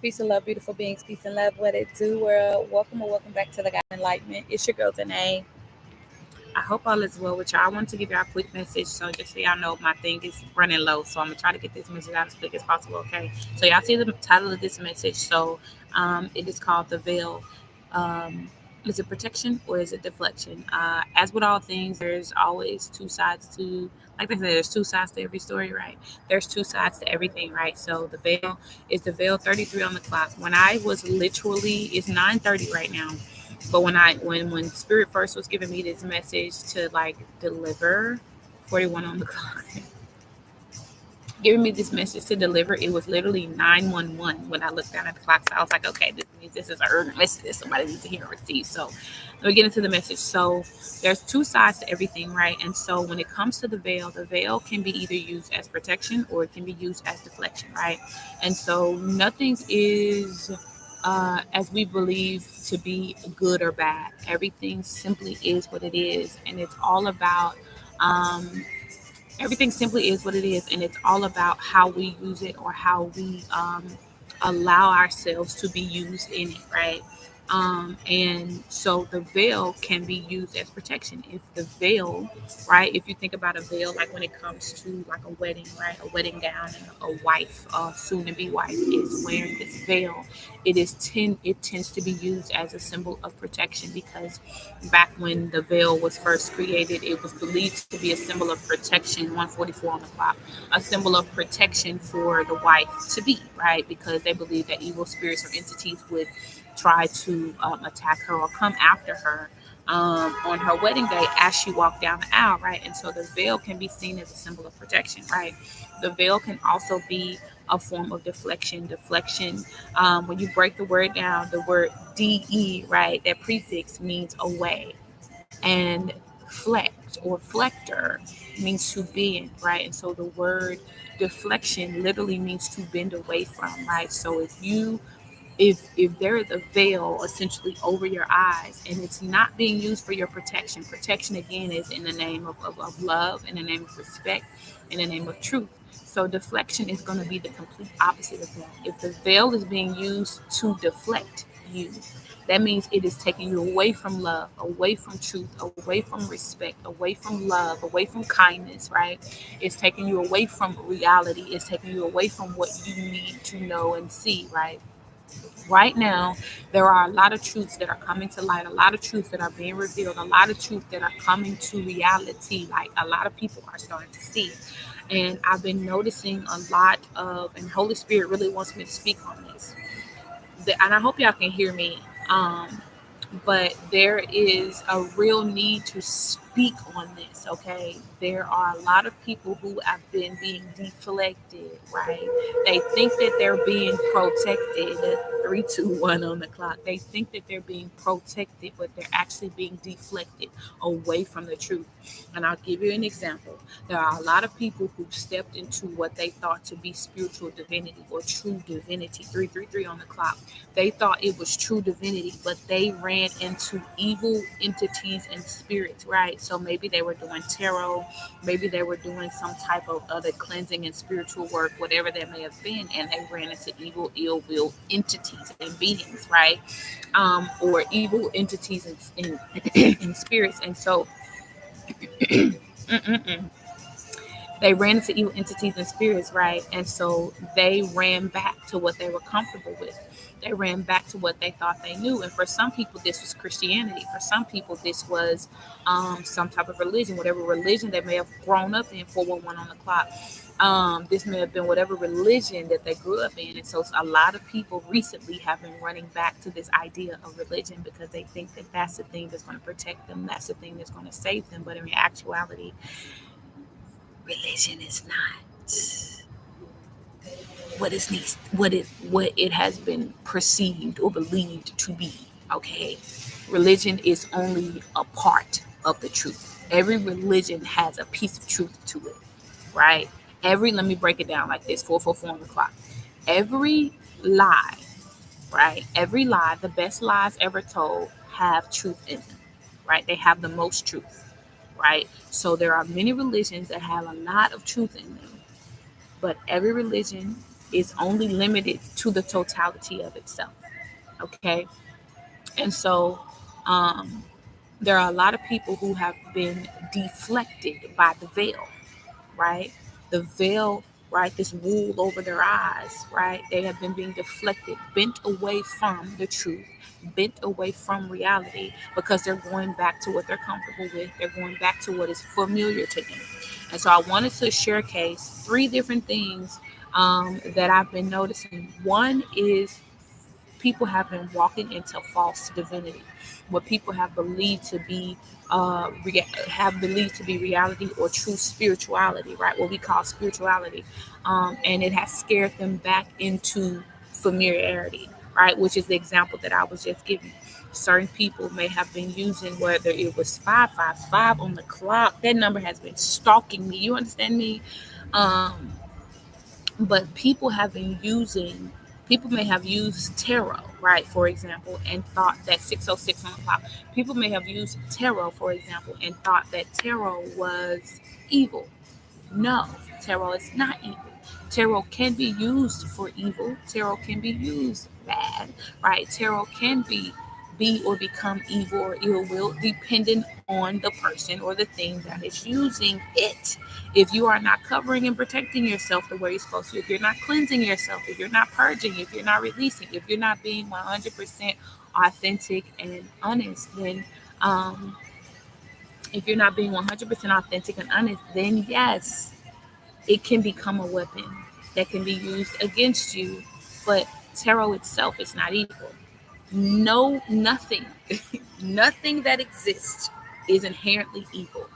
Peace and love, beautiful beings. Peace and love, what it do, world. Welcome or welcome back to the God Enlightenment. It's your girl, Danae. I hope all is well with y'all. I wanted to give y'all a quick message. So just so y'all know, my thing is running low. So I'm going to try to get this message out as quick as possible, okay? So y'all see the title of this message. So it is called The Veil. Um, is it protection or is it deflection? As with all things, there's always two sides to, like they say, there's two sides to every story, right? There's two sides to everything, right? So the veil is the veil 33 on the clock. When I was literally, it's 9:30 right now. But when Spirit first was giving me this message to like deliver 41 on the clock, giving me this message to deliver, it was literally 911 when I looked down at the clock. So I was like, okay, this means this is an urgent message that somebody needs to hear and receive. So let me get into the message. So there's two sides to everything, right? And so when it comes to the veil can be either used as protection or it can be used as deflection, right? And so nothing is as we believe to be good or bad. Everything simply is what it is, and it's all about um, everything simply is what it is, and it's all about how we use it or how we allow ourselves to be used in it, right? And so the veil can be used as protection. If the veil, right, if you think about a veil, like when it comes to like a wedding, right, a wedding gown, and a wife, soon to be wife, is wearing this veil. It tends to be used as a symbol of protection because back when the veil was first created, it was believed to be a symbol of protection, 144 on the clock, a symbol of protection for the wife to be, right? Because they believed that evil spirits or entities would try to attack her or come after her on her wedding day as she walked down the aisle, right? And so the veil can be seen as a symbol of protection, right? The veil can also be a form of deflection. Deflection, when you break the word down, the word de, right, that prefix means away, and flex or flector means to bend, right? And so the word deflection literally means to bend away from, right? So if there is a veil essentially over your eyes and it's not being used for your protection again is in the name of love, in the name of respect, in the name of truth. So deflection is going to be the complete opposite of that. If the veil is being used to deflect you, that means it is taking you away from love, away from truth, away from respect, away from love, away from kindness, right? It's taking you away from reality. It's taking you away from what you need to know and see, right? Right now, there are a lot of truths that are coming to light, a lot of truths that are being revealed, a lot of truths that are coming to reality. Like a lot of people are starting to see. And I've been noticing a lot of, and Holy Spirit really wants me to speak on this. And I hope y'all can hear me. But there is a real need to speak on this, okay? There are a lot of people who have been being deflected, right? They think that they're being protected. 3, 2, 1 on the clock. They think that they're being protected, but they're actually being deflected away from the truth. And I'll give you an example. There are a lot of people who stepped into what they thought to be spiritual divinity or true divinity. 3, 3, 3 on the clock. They thought it was true divinity, but they ran into evil entities and spirits, right? So maybe they were doing tarot, maybe they were doing some type of other cleansing and spiritual work, whatever that may have been, and they ran into evil, ill will entities and beings, right? Or evil entities and spirits. And so they ran into evil entities and spirits, right? And so they ran back to what they were comfortable with. They ran back to what they thought they knew. And for some people, this was Christianity. For some people, this was some type of religion, whatever religion they may have grown up in. 411 on the clock. This may have been whatever religion that they grew up in. And so a lot of people recently have been running back to this idea of religion because they think that that's the thing that's going to protect them. That's the thing that's going to save them. But in actuality, religion is not what it has been perceived or believed to be. Okay, religion is only a part of the truth. Every religion has a piece of truth to it, right? Let me break it down like this: 444 on the clock. Every lie, right? Every lie, the best lies ever told, have truth in them, right? They have the most truth, right? So there are many religions that have a lot of truth in them, but every religion is only limited to the totality of itself. Okay. And so um, there are a lot of people who have been deflected by the veil, right? The veil, right? This wool over their eyes, right? They have been being deflected, bent away from the truth, bent away from reality because they're going back to what they're comfortable with. They're going back to what is familiar to them. And so I wanted to share case three different things that I've been noticing. One is people have been walking into false divinity, what people have believed to be reality or true spirituality, right? What we call spirituality, and it has scared them back into familiarity, right? Which is the example that I was just giving. Certain people may have been using whether it was 555 on the clock. That number has been stalking me. You understand me? Um, but people may have used tarot, right, for example, and thought that 606 on the clock. People may have used tarot, for example, and thought that tarot was evil. No, tarot is not evil. Tarot can be used for evil. Tarot can be used bad, right? Tarot can be or become evil or ill will depending on the person or the thing that is using it. If you are not covering and protecting yourself the way you're supposed to, if you're not cleansing yourself, if you're not purging, if you're not releasing, if you're not being 100% authentic and honest, then if you're not being 100% authentic and honest, then yes, it can become a weapon that can be used against you. But tarot itself is not evil. No, nothing, nothing that exists is inherently evil.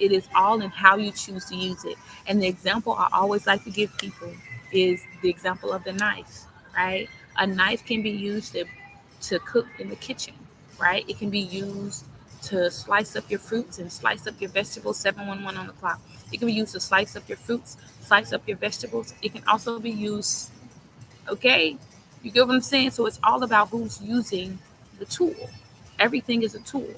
It is all in how you choose to use it. And the example I always like to give people is the example of the knife, right? A knife can be used to cook in the kitchen, right? It can be used to slice up your fruits and slice up your vegetables, 711 on the clock. It can be used to slice up your fruits, slice up your vegetables. It can also be used, okay? You get what I'm saying? So it's all about who's using the tool. Everything is a tool.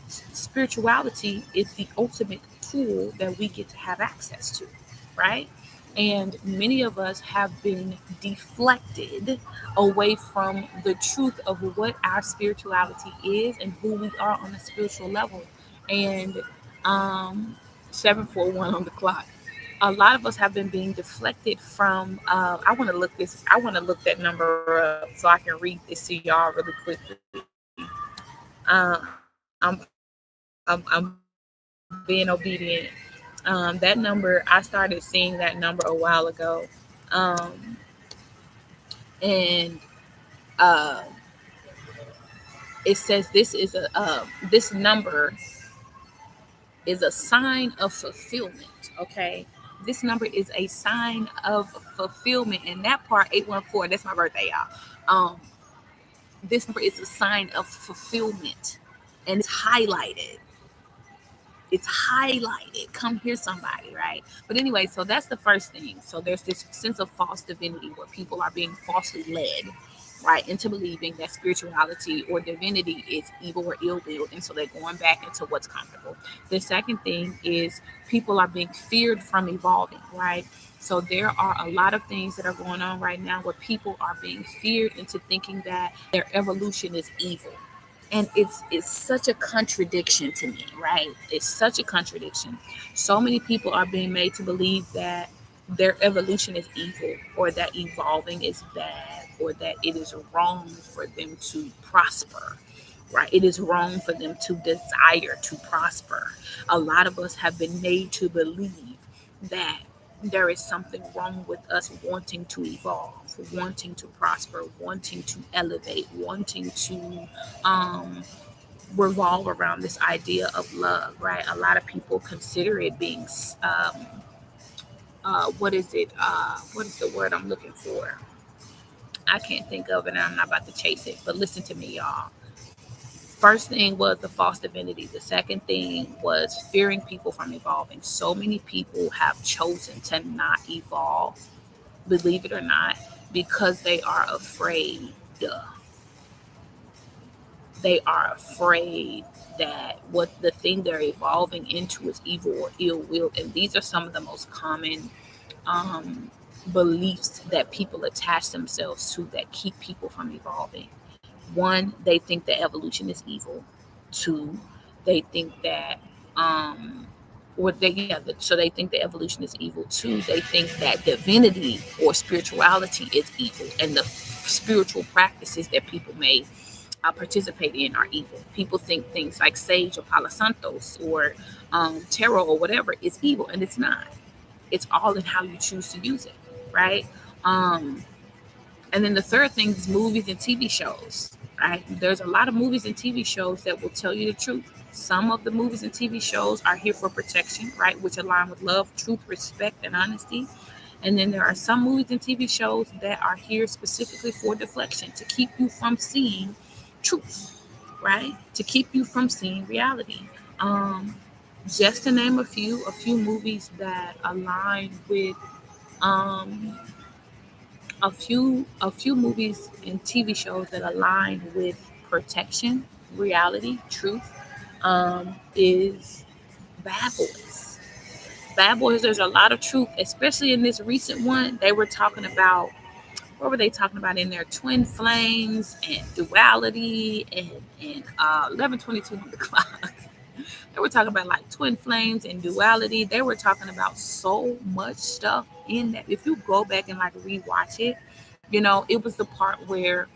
Spirituality is the ultimate tool that we get to have access to, right? And many of us have been deflected away from the truth of what our spirituality is and who we are on a spiritual level. And um, 741 on the clock. A lot of us have been being deflected from. I want to look that number up so I can read this to y'all really quickly. I'm being obedient. That number, I started seeing that number a while ago, and uh, it says this number is a sign of fulfillment. Okay, this number is a sign of fulfillment, and that part 814. That's my birthday, y'all. This number is a sign of fulfillment, and it's highlighted. It's highlighted. Come here, somebody, right? But anyway, so that's the first thing. So there's this sense of false divinity where people are being falsely led, right, into believing that spirituality or divinity is evil or ill-willed, and so they're going back into what's comfortable. The second thing is people are being feared from evolving, right? So there are a lot of things that are going on right now where people are being feared into thinking that their evolution is evil, and it's such a contradiction to me, right? It's such a contradiction. So many people are being made to believe that their evolution is evil, or that evolving is bad, or that it is wrong for them to prosper, right? It is wrong for them to desire to prosper. A lot of us have been made to believe that there is something wrong with us wanting to evolve, wanting to prosper, wanting to elevate, wanting to um, revolve around this idea of love, right? A lot of people consider it being, what is it? What is the word I'm looking for? I can't think of it, and I'm not about to chase it. But listen to me, y'all. First thing was the false divinity. The second thing was fearing people from evolving. So many people have chosen to not evolve, believe it or not, because they are afraid. They are afraid that what the thing they're evolving into is evil or ill will. And these are some of the most common beliefs that people attach themselves to that keep people from evolving. One, they think that evolution is evil. Two, they think that so they think that evolution is evil. Two, they think that divinity or spirituality is evil, and the spiritual practices that people may participate in are evil. People think things like sage or palo santos or tarot or whatever is evil, and it's not. It's all in how you choose to use it, right? Um, and then the third thing is movies and TV shows, right? There's a lot of movies and TV shows that will tell you the truth. Some of the movies and TV shows are here for protection, right? Which align with love, truth, respect, and honesty. And then there are some movies and TV shows that are here specifically for deflection, to keep you from seeing truth, right? To keep you from seeing reality. Um, just to name a few movies that align with um, a few movies and TV shows that align with protection, reality, truth, is Bad Boys. Bad Boys, there's a lot of truth, especially in this recent one. They were talking about, what were they talking about in there? Twin flames and duality and 11:22 on the clock. They were talking about like twin flames and duality. They were talking about so much stuff in that. If you go back and like rewatch it, it was the part where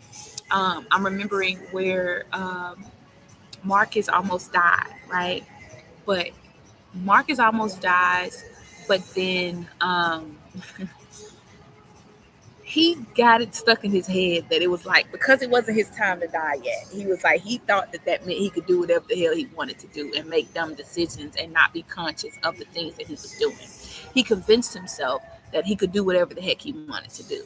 I'm remembering where Marcus almost died, right? But Marcus almost dies, but then he got it stuck in his head that it was like, because it wasn't his time to die yet. He was like, he thought that meant he could do whatever the hell he wanted to do and make dumb decisions and not be conscious of the things that he was doing. He convinced himself that he could do whatever the heck he wanted to do.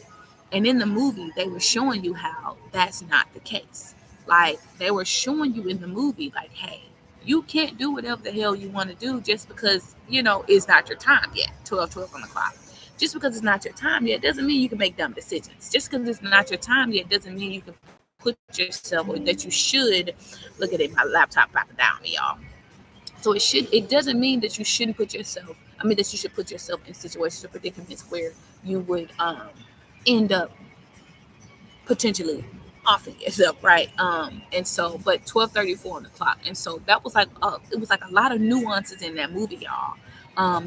And in the movie, they were showing you how that's not the case. Like, they were showing you in the movie, like, hey, you can't do whatever the hell you want to do just because, it's not your time yet, 12 on the clock. Just because it's not your time yet doesn't mean you can make dumb decisions. Just because it's not your time yet doesn't mean you can put yourself, or that you should, look at it, my laptop popping down, y'all. So it doesn't mean that you shouldn't that you should put yourself in situations or predicaments where you would end up potentially offing yourself, right? And so, but 12:34 on the clock, and so that was like it was like a lot of nuances in that movie, y'all.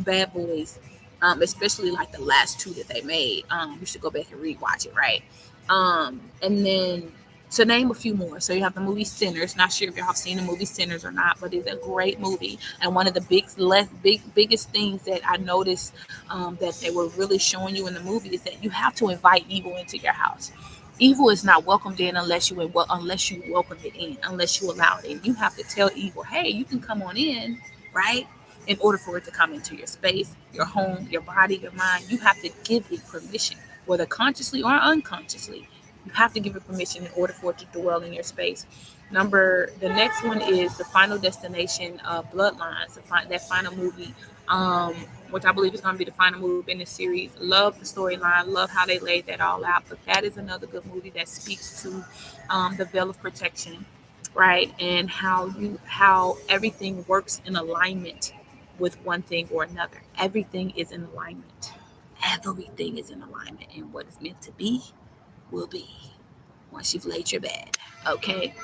Bad Boys, especially like the last two that they made. You should go back and rewatch it, right? And then to name a few more, so you have the movie Sinners. Not sure if y'all have seen the movie Sinners or not, but it's a great movie. And one of the biggest things that I noticed that they were really showing you in the movie is that you have to invite evil into your house. Evil is not welcomed in unless you welcome it in, unless you allow it in. You have to tell evil, hey, you can come on in, right? In order for it to come into your space, your home, your body, your mind, you have to give it permission, whether consciously or unconsciously. You have to give it permission in order for it to dwell in your space. The next one is The Final Destination, Bloodlines, that final movie, which I believe is going to be the final movie in the series. Love the storyline, love how they laid that all out. But that is another good movie that speaks to the veil of protection, right? And how everything works in alignment with one thing or another. Everything is in alignment. Everything is in alignment, and what is meant to be will be once you've laid your bed. Okay.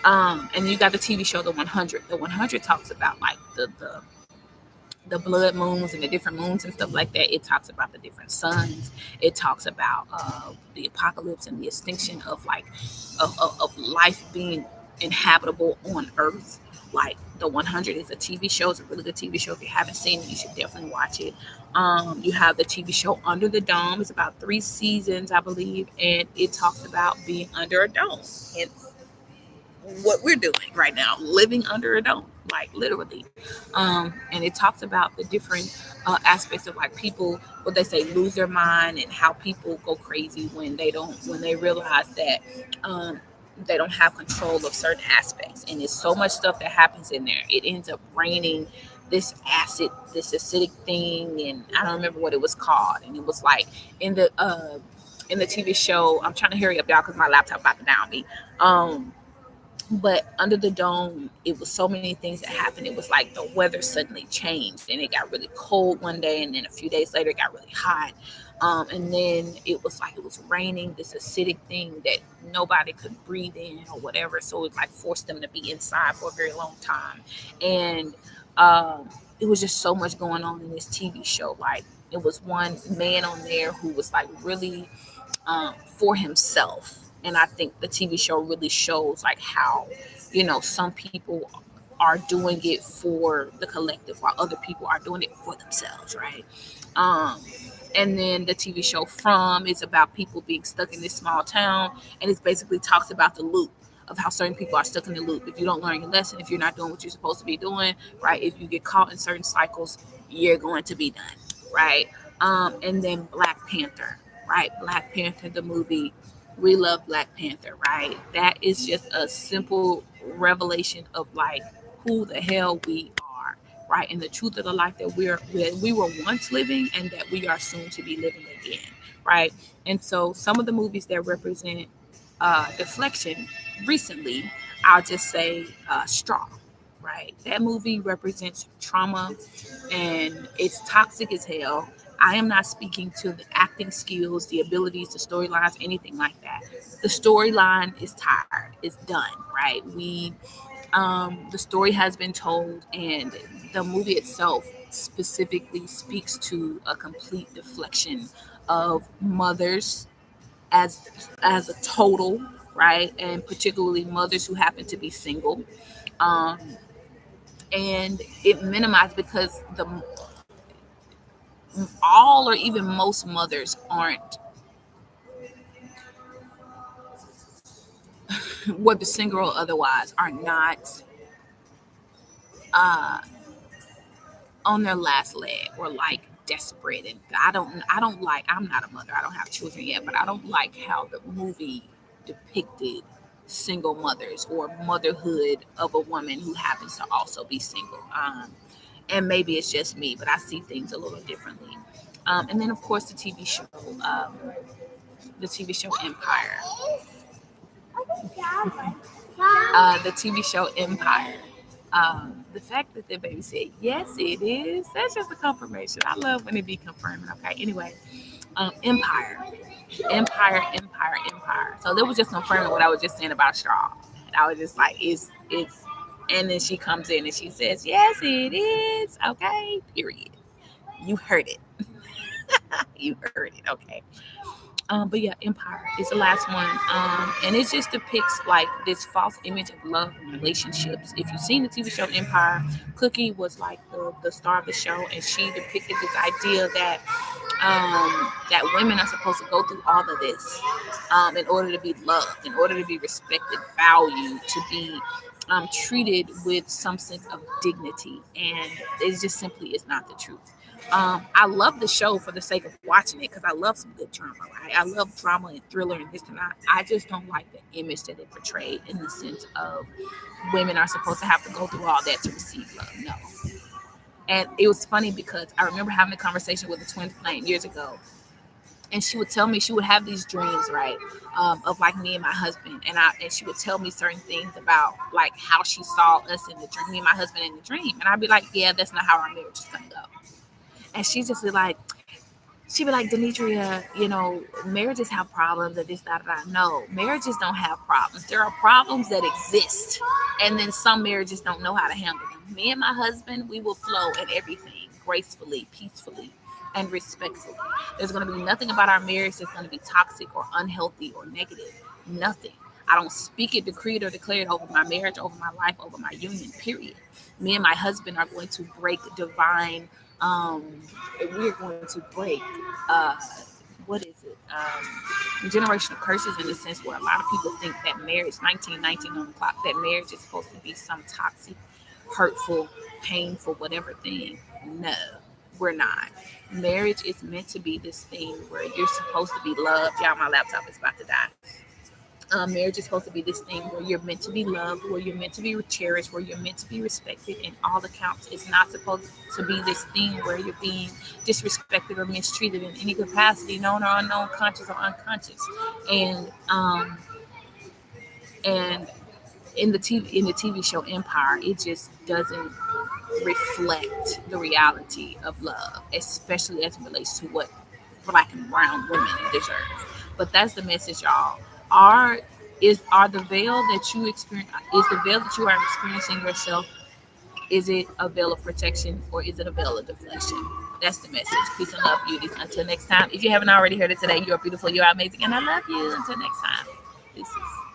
And you got the TV show The 100. The 100 talks about like the blood moons and the different moons and stuff like that. It talks about the different suns. It talks about the apocalypse and the extinction of of life being inhabitable on Earth. Like The 100 is a TV show. It's a really good TV show. If you haven't seen it, you should definitely watch it. You have the TV show Under the Dome. It's about 3 seasons, I believe, and it talks about being under a dome. It's what we're doing right now, living under a dome, like literally. And it talks about the different aspects of like people, what they say, lose their mind, and how people go crazy when they realize that they don't have control of certain aspects. And there's so much stuff that happens in there. It ends up raining this acidic thing, and I don't remember what it was called. And it was like in the TV show. I'm trying to hurry up, y'all, because my laptop about to down me. But under the dome, it was so many things that happened. It was like the weather suddenly changed and it got really cold one day, and then a few days later it got really hot. And then it was like it was raining, this acidic thing that nobody could breathe in or whatever. So it like forced them to be inside for a very long time. And it was just so much going on in this TV show. Like, it was one man on there who was like really for himself. And I think the TV show really shows like how, some people are doing it for the collective while other people are doing it for themselves, right? Um, and then the TV show From is about people being stuck in this small town, and it basically talks about the loop of how certain people are stuck in the loop. If you don't learn your lesson, if you're not doing what you're supposed to be doing, right? If you get caught in certain cycles, you're going to be done, right? And then Black Panther, right? Black Panther, the movie. We love Black Panther, right? That is just a simple revelation of like who the hell we are, right? And the truth of the life that we were once living and that we are soon to be living again, right? And so some of the movies that represent Deflection recently, I'll just say Straw, right? That movie represents trauma and it's toxic as hell. I am not speaking to the acting skills, the abilities, the storylines, anything like that. The storyline is tired. It's done, right? The story has been told, and the movie itself specifically speaks to a complete deflection of mothers as a total, right? And particularly mothers who happen to be single. Um, and it minimized because the all or even most mothers aren't, whether single or otherwise, are not uh, on their last leg or like desperate. And I don't like, I'm not a mother, I don't have children yet, but I don't like how the movie depicted single mothers or motherhood of a woman who happens to also be single. And maybe it's just me, but I see things a little differently. And then of course the TV show Empire. The TV show Empire. The fact that the baby said, yes, it is, that's just a confirmation. I love when it be confirming. Okay. Anyway, Empire. Empire, Empire, Empire. So that was just confirming what I was just saying about Straw. And I was just like, it's, and then she comes in and she says, yes, it is. Okay. Period. You heard it. You heard it. Okay. But yeah, Empire is the last one. And it just depicts like this false image of love and relationships. If you've seen the TV show Empire, Cookie was like the star of the show, and she depicted this idea that women are supposed to go through all of this in order to be loved, in order to be respected, valued, to be treated with some sense of dignity. And it just simply is not the truth. I love the show for the sake of watching it because I love some good drama, right? I love drama and thriller and this and that. I just don't like the image that it portrayed in the sense of women are supposed to have to go through all that to receive love. No. And it was funny because I remember having a conversation with a twin flame years ago, and she would tell me she would have these dreams, right, of like me and my husband, and she would tell me certain things about like how she saw us in the dream, me and my husband in the dream, and I'd be like, yeah, that's not how our marriage is gonna go. And she'd be like, Demetria, marriages have problems and this, that, that. No, marriages don't have problems. There are problems that exist. And then some marriages don't know how to handle them. Me and my husband, we will flow in everything gracefully, peacefully, and respectfully. There's going to be nothing about our marriage that's going to be toxic or unhealthy or negative. Nothing. I don't speak it, decree it, or declare it over my marriage, over my life, over my union, period. Me and my husband are going to break divine, we're going to break, what is it? Generational curses, in the sense where a lot of people think that marriage, 1919 on the clock, that marriage is supposed to be some toxic, hurtful, painful, whatever thing. No, we're not. Marriage is meant to be this thing where you're supposed to be loved. Y'all, my laptop is about to die. Marriage is supposed to be this thing where you're meant to be loved, where you're meant to be cherished, where you're meant to be respected in all accounts. It's not supposed to be this thing where you're being disrespected or mistreated in any capacity, known or unknown, conscious or unconscious. And in the TV show Empire, it just doesn't reflect the reality of love, especially as it relates to what Black and brown women deserve. But that's the message, y'all. Are are the veil that you experience is the veil that you are experiencing yourself, is it a veil of protection or is it a veil of deflection? That's the message. Peace and love, beauties. Until next time. If you haven't already heard it today, you're beautiful, you're amazing, and I love you. Until next time. Deuces.